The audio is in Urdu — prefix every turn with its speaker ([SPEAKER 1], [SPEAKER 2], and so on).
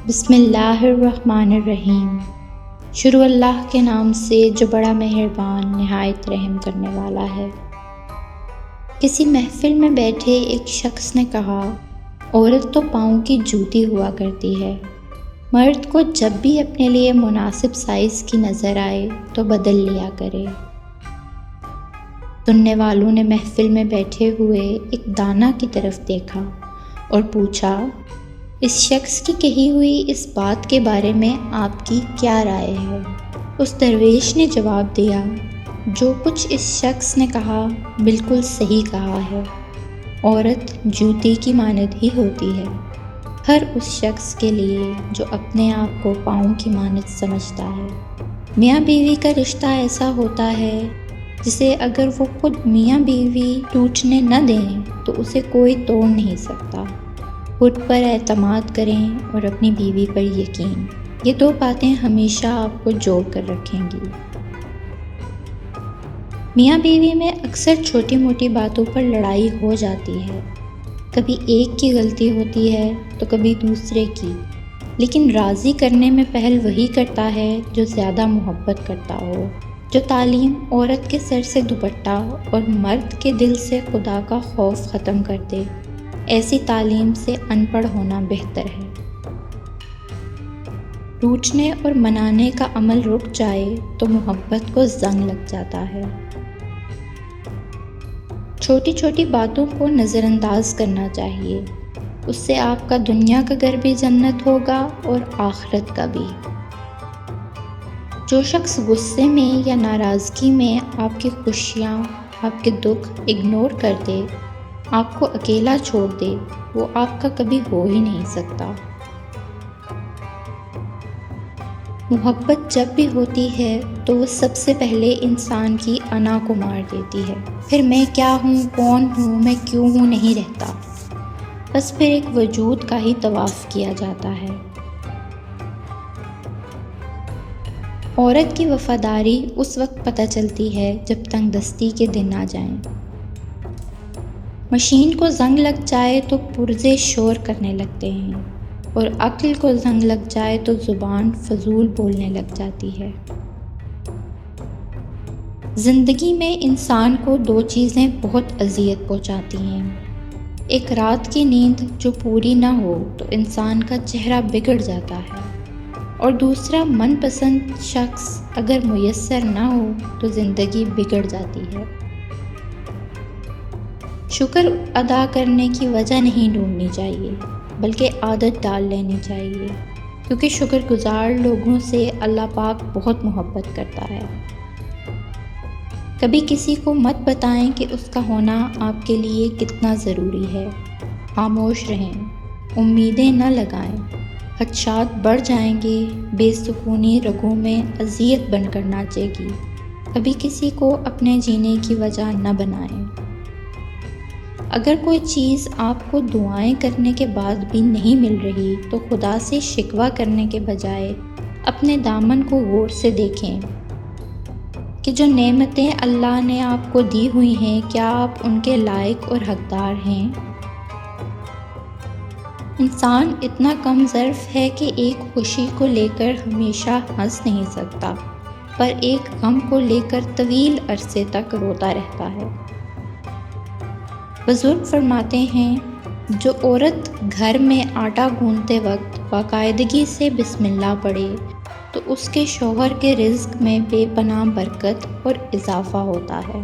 [SPEAKER 1] بسم اللہ الرحمن الرحیم۔ شروع اللہ کے نام سے جو بڑا مہربان نہایت رحم کرنے والا ہے۔ کسی محفل میں بیٹھے ایک شخص نے کہا، عورت تو پاؤں کی جوتی ہوا کرتی ہے، مرد کو جب بھی اپنے لیے مناسب سائز کی نظر آئے تو بدل لیا کرے۔ سننے والوں نے محفل میں بیٹھے ہوئے ایک دانا کی طرف دیکھا اور پوچھا، اس شخص کی کہی ہوئی اس بات کے بارے میں آپ کی کیا رائے ہے؟ اس درویش نے جواب دیا، جو کچھ اس شخص نے کہا بالکل صحیح کہا ہے، عورت جوتی کی مانند ہی ہوتی ہے، ہر اس شخص کے لیے جو اپنے آپ کو پاؤں کی مانند سمجھتا ہے۔ میاں بیوی کا رشتہ ایسا ہوتا ہے جسے اگر وہ خود میاں بیوی ٹوٹنے نہ دیں تو اسے کوئی توڑ نہیں سکتا۔ خود پر اعتماد کریں اور اپنی بیوی پر یقین، یہ دو باتیں ہمیشہ آپ کو جوڑ کر رکھیں گی۔ میاں بیوی میں اکثر چھوٹی موٹی باتوں پر لڑائی ہو جاتی ہے، کبھی ایک کی غلطی ہوتی ہے تو کبھی دوسرے کی، لیکن راضی کرنے میں پہل وہی کرتا ہے جو زیادہ محبت کرتا ہو۔ جو تعلیم عورت کے سر سے دوپٹہ اور مرد کے دل سے خدا کا خوف ختم کر دے، ایسی تعلیم سے ان پڑھ ہونا بہتر ہے۔ ٹوٹنے اور منانے کا عمل رک جائے تو محبت کو زنگ لگ جاتا ہے۔ چھوٹی چھوٹی باتوں کو نظر انداز کرنا چاہیے، اس سے آپ کا دنیا کا گھر بھی جنت ہوگا اور آخرت کا بھی۔ جو شخص غصے میں یا ناراضگی میں آپ کی خوشیاں، آپ کے دکھ اگنور کر دے، آپ کو اکیلا چھوڑ دے، وہ آپ کا کبھی ہو ہی نہیں سکتا۔ محبت جب بھی ہوتی ہے تو وہ سب سے پہلے انسان کی انا کو مار دیتی ہے، پھر میں کیا ہوں، کون ہوں، میں کیوں ہوں نہیں رہتا، بس پھر ایک وجود کا ہی طواف کیا جاتا ہے۔ عورت کی وفاداری اس وقت پتہ چلتی ہے جب تنگ دستی کے دن آ جائیں۔ مشین کو زنگ لگ جائے تو پرزے شور کرنے لگتے ہیں، اور عقل کو زنگ لگ جائے تو زبان فضول بولنے لگ جاتی ہے۔ زندگی میں انسان کو دو چیزیں بہت اذیت پہنچاتی ہیں، ایک رات کی نیند جو پوری نہ ہو تو انسان کا چہرہ بگڑ جاتا ہے، اور دوسرا من پسند شخص اگر میسر نہ ہو تو زندگی بگڑ جاتی ہے۔ شکر ادا کرنے کی وجہ نہیں ڈھونڈنی چاہیے، بلکہ عادت ڈال لینی چاہیے، کیونکہ شکر گزار لوگوں سے اللہ پاک بہت محبت کرتا ہے۔ کبھی کسی کو مت بتائیں کہ اس کا ہونا آپ کے لیے کتنا ضروری ہے، خاموش رہیں، امیدیں نہ لگائیں، خدشات بڑھ جائیں گے، بے سکونی رگوں میں اذیت بن کر ناچے گی۔ کبھی کسی کو اپنے جینے کی وجہ نہ بنائیں۔ اگر کوئی چیز آپ کو دعائیں کرنے کے بعد بھی نہیں مل رہی تو خدا سے شکوہ کرنے کے بجائے اپنے دامن کو غور سے دیکھیں کہ جو نعمتیں اللہ نے آپ کو دی ہوئی ہیں، کیا آپ ان کے لائق اور حقدار ہیں؟ انسان اتنا کم ظرف ہے کہ ایک خوشی کو لے کر ہمیشہ ہنس نہیں سکتا، پر ایک غم کو لے کر طویل عرصے تک روتا رہتا ہے۔ بزرگ فرماتے ہیں، جو عورت گھر میں آٹا گوندتے وقت باقاعدگی سے بسم اللہ پڑھے تو اس کے شوہر کے رزق میں بے پناہ برکت اور اضافہ ہوتا ہے۔